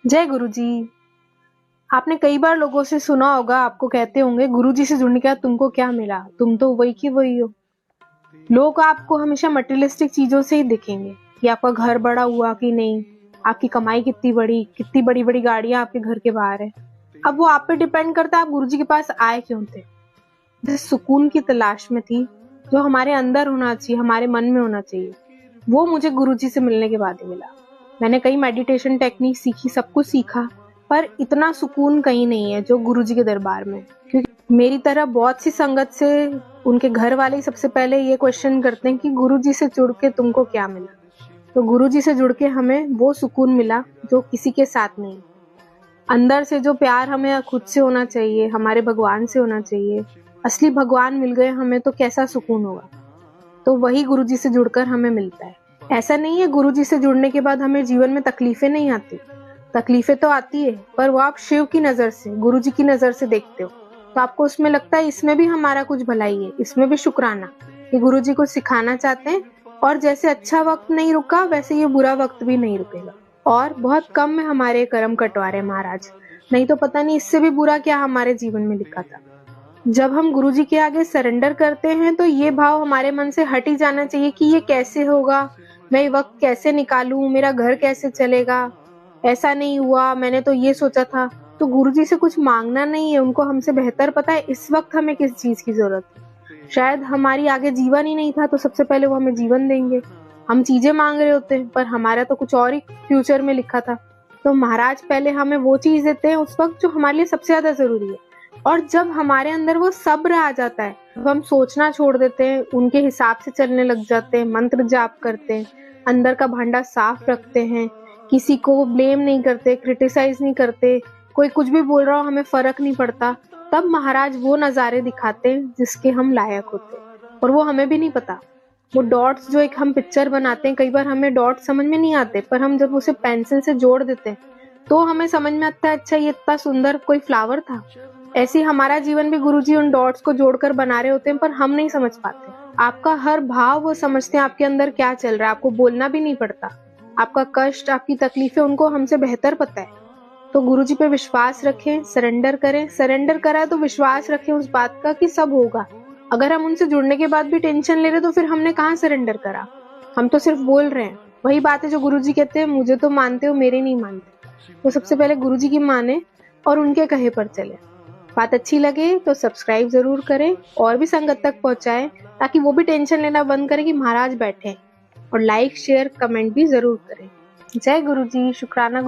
जय गुरु जी। आपने कई बार लोगों से सुना होगा, आपको कहते होंगे गुरु जी से जुड़ने के बाद तुमको क्या मिला, तुम तो वही की वही हो। लोग आपको हमेशा मटेरियलिस्टिक चीजों से ही दिखेंगे कि आपका घर बड़ा हुआ कि नहीं, आपकी कमाई कितनी बड़ी बड़ी गाड़ियां आपके घर के बाहर है। अब वो आप पे डिपेंड करता है आप गुरु जी के पास आए क्यों थे। जिस सुकून की तलाश में थी, जो हमारे अंदर होना चाहिए, हमारे मन में होना चाहिए, वो मुझे गुरु जी से मिलने के बाद ही मिला। मैंने कई मेडिटेशन टेक्निक सीखी, सब कुछ सीखा, पर इतना सुकून कहीं नहीं है जो गुरु जी के दरबार में। क्योंकि मेरी तरह बहुत सी संगत से उनके घर वाले सबसे पहले ये क्वेश्चन करते हैं कि गुरु जी से जुड़ के तुमको क्या मिला। तो गुरु जी से जुड़ के हमें वो सुकून मिला जो किसी के साथ नहीं। अंदर से जो प्यार हमें खुद से होना चाहिए, हमारे भगवान से होना चाहिए, असली भगवान मिल गए हमें तो कैसा सुकून होगा। तो वही गुरु जी से जुड़कर हमें मिलता है। ऐसा नहीं है गुरु जी से जुड़ने के बाद हमें जीवन में तकलीफें नहीं आती, तकलीफें तो आती है, पर वो आप शिव की नजर से, गुरु जी की नजर से देखते हो, तो आपको उसमें लगता है इसमें भी हमारा कुछ भलाई है, इसमें भी शुक्राना कि गुरु जी को सिखाना चाहते हैं। और जैसे अच्छा वक्त नहीं रुका, वैसे ये बुरा वक्त भी नहीं रुकेगा। और बहुत कम में हमारे कर्म कटवा रहे महाराज, नहीं तो पता नहीं इससे भी बुरा क्या हमारे जीवन में लिखा था। जब हम गुरु जी के आगे सरेंडर करते हैं तो ये भाव हमारे मन से हट ही जाना चाहिए कि ये कैसे होगा, मैं ये वक्त कैसे निकालूं, मेरा घर कैसे चलेगा, ऐसा नहीं हुआ, मैंने तो ये सोचा था। तो गुरु जी से कुछ मांगना नहीं है, उनको हमसे बेहतर पता है इस वक्त हमें किस चीज की जरूरत है। शायद हमारी आगे जीवन ही नहीं था, तो सबसे पहले वो हमें जीवन देंगे। हम चीजें मांग रहे होते हैं, पर हमारा तो कुछ और ही फ्यूचर में लिखा था। तो महाराज पहले हमें वो चीज देते हैं उस वक्त जो हमारे लिए सबसे ज्यादा जरूरी है। और जब हमारे अंदर वो सब्र आ जाता है, जब हम सोचना छोड़ देते हैं, उनके हिसाब से चलने लग जाते हैं, मंत्र जाप करते हैं, अंदर का भांडा साफ रखते हैं, किसी को ब्लेम नहीं करते, क्रिटिसाइज नहीं करते, कोई कुछ भी बोल रहा हो हमें फर्क नहीं पड़ता, तब महाराज वो नजारे दिखाते हैं जिसके हम लायक होते हैं। और वो हमें भी नहीं पता। वो डॉट्स जो एक हम पिक्चर बनाते हैं, कई बार हमें डॉट्स समझ में नहीं आते, पर हम जब उसे पेंसिल से जोड़ देते हैं तो हमें समझ में आता है अच्छा ये इतना सुंदर कोई फ्लावर था। ऐसे हमारा जीवन भी गुरुजी उन डॉट्स को जोड़कर बना रहे होते हैं, पर हम नहीं समझ पाते। आपका हर भाव वो समझते हैं, आपके अंदर क्या चल रहा है, आपको बोलना भी नहीं पड़ता। आपका कष्ट, आपकी तकलीफें उनको हमसे बेहतर पता है। तो गुरुजी पे विश्वास रखें, सरेंडर करें। सरेंडर करा है तो विश्वास रखें उस बात का कि सब होगा। अगर हम उनसे जुड़ने के बाद भी टेंशन ले रहे तो फिर हमने कहाँ सरेंडर करा। हम तो सिर्फ बोल रहे हैं। वही बात है जो गुरुजी कहते हैं, मुझे तो मानते हो, मेरे नहीं मानते। तो सबसे पहले गुरुजी की माने और उनके कहे पर चले। बात अच्छी लगे तो सब्सक्राइब जरूर करें और भी संगत तक पहुंचाएं, ताकि वो भी टेंशन लेना बंद करें कि महाराज बैठे हैं। और लाइक शेयर कमेंट भी जरूर करें। जय गुरु जी। शुक्राना गुरु।